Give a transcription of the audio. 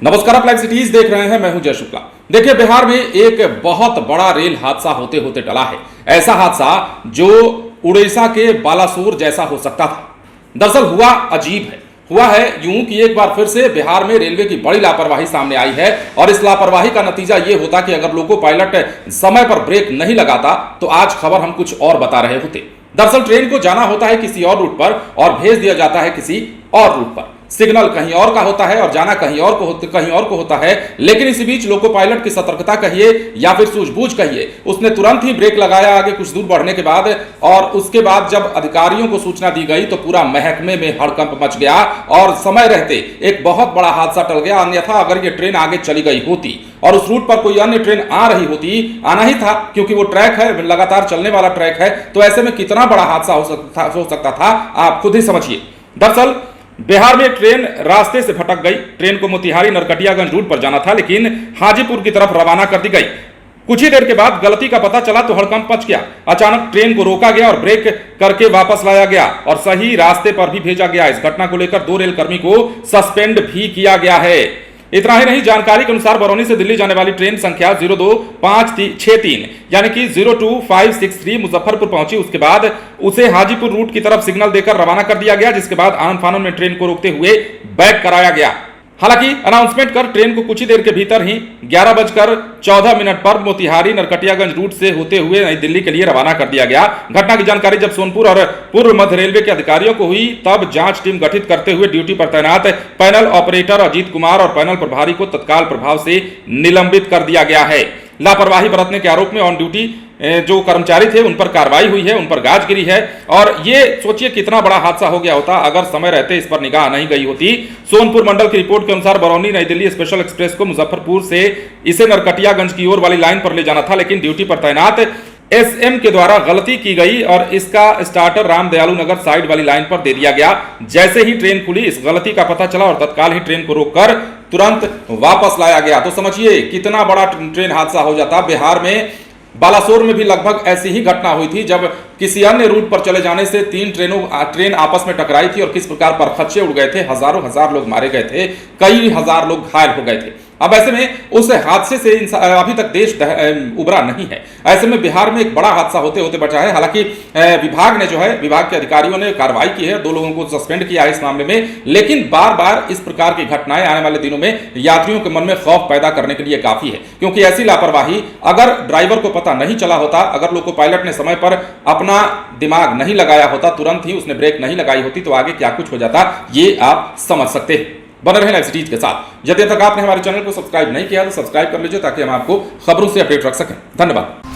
नमस्कार, आप live cities देख रहे हैं। मैं हूं जय शुक्ला। देखिए, बिहार में एक बहुत बड़ा रेल हादसा होते होते टला है। ऐसा हादसा जो उड़ीसा के बालासोर जैसा हो सकता था। दरअसल हुआ अजीब है। हुआ है यूं कि एक बार फिर से बिहार में रेलवे की बड़ी लापरवाही सामने आई है और इस लापरवाही का नतीजा ये होता कि अगर लोको पायलट समय पर ब्रेक नहीं लगाता तो आज खबर हम कुछ और बता रहे होते। दरअसल ट्रेन को जाना होता है किसी और रूट पर और भेज दिया जाता है किसी और रूट पर। सिग्नल कहीं और का होता है और जाना कहीं और को होता है। लेकिन इसी बीच लोको पायलट की सतर्कता कहिए या फिर सूझबूझ कहिए, उसने तुरंत ही ब्रेक लगाया आगे कुछ दूर बढ़ने के बाद। और उसके बाद जब अधिकारियों को सूचना दी गई तो पूरा महकमे में हड़कंप मच गया और समय रहते एक बहुत बड़ा हादसा टल गया। अन्यथा अगर ये ट्रेन आगे चली गई होती और उस रूट पर कोई अन्य ट्रेन आ रही होती, आना ही था क्योंकि वो ट्रैक है, लगातार चलने वाला ट्रैक है, तो ऐसे में कितना बड़ा हादसा हो सकता था आप खुद ही समझिए। दरअसल बिहार में ट्रेन रास्ते से भटक गई। ट्रेन को मोतिहारी नरकटियागंज रूट पर जाना था, लेकिन हाजीपुर की तरफ रवाना कर दी गई। कुछ ही देर के बाद गलती का पता चला तो हड़कंप मच गया। अचानक ट्रेन को रोका गया और ब्रेक करके वापस लाया गया और सही रास्ते पर भी भेजा गया। इस घटना को लेकर 2 रेल कर्मी को सस्पेंड भी किया गया है। इतना ही नहीं, जानकारी के अनुसार बरौनी से दिल्ली जाने वाली ट्रेन संख्या 02563 यानी कि 02563 मुजफ्फरपुर पहुंची। उसके बाद उसे हाजीपुर रूट की तरफ सिग्नल देकर रवाना कर दिया गया, जिसके बाद आनन फानन में ट्रेन को रोकते हुए बैक कराया गया। हालांकि अनाउंसमेंट कर ट्रेन को कुछ ही देर के भीतर ही 11:14 पर मोतिहारी नरकटियागंज रूट से होते हुए नई दिल्ली के लिए रवाना कर दिया गया। घटना की जानकारी जब सोनपुर और पूर्व मध्य रेलवे के अधिकारियों को हुई, तब जांच टीम गठित करते हुए ड्यूटी पर तैनात पैनल ऑपरेटर अजीत कुमार और पैनल प्रभारी को तत्काल प्रभाव से निलंबित कर दिया गया है। लापरवाही बरतने के आरोप में ऑन ड्यूटी जो कर्मचारी थे उन पर कार्रवाई हुई है, उन पर गाज गिरी है। और ये सोचिए कितना बड़ा हादसा हो गया होता अगर समय रहते इस पर निगाह नहीं गई होती। सोनपुर मंडल की रिपोर्ट के अनुसार बरौनी नई दिल्ली स्पेशल एक्सप्रेस को मुजफ्फरपुर से इसे नरकटियागंज की ओर वाली लाइन पर ले जाना था, लेकिन ड्यूटी पर तैनात एसएम के द्वारा गलती की गई और इसका स्टार्टर राम दयालु नगर साइड वाली लाइन पर दे दिया गया। जैसे ही ट्रेन खुली, इस गलती का पता चला और तत्काल ही ट्रेन को रोककर तुरंत वापस लाया गया। तो समझिए कितना बड़ा ट्रेन हादसा हो जाता। बिहार में बालासोर में भी लगभग ऐसी ही घटना हुई थी, जब किसी अन्य रूट पर चले जाने से 3 ट्रेन आपस में टकराई थी और किस प्रकार परखच्चे उड़ गए थे। हजार लोग मारे गए थे, कई हजार लोग घायल हो गए थे। अब ऐसे में उस हादसे से अभी तक देश उबरा नहीं है। ऐसे में बिहार में एक बड़ा हादसा होते होते बचा है। हालांकि विभाग के अधिकारियों ने कार्रवाई की है, 2 लोगों को सस्पेंड किया है इस मामले में। लेकिन बार बार इस प्रकार की घटनाएं आने वाले दिनों में यात्रियों के मन में खौफ पैदा करने के लिए काफी है, क्योंकि ऐसी लापरवाही अगर ड्राइवर को पता नहीं चला होता, अगर लोको पायलट ने समय पर अपना दिमाग नहीं लगाया होता, तुरंत ही उसने ब्रेक नहीं लगाई होती, तो आगे क्या कुछ हो जाता ये आप समझ सकते हैं। बने रहे लाइव सिटीज के साथ। यदि तक आपने हमारे चैनल को सब्सक्राइब नहीं किया तो सब्सक्राइब कर लीजिए, ताकि हम आपको खबरों से अपडेट रख सकें। धन्यवाद।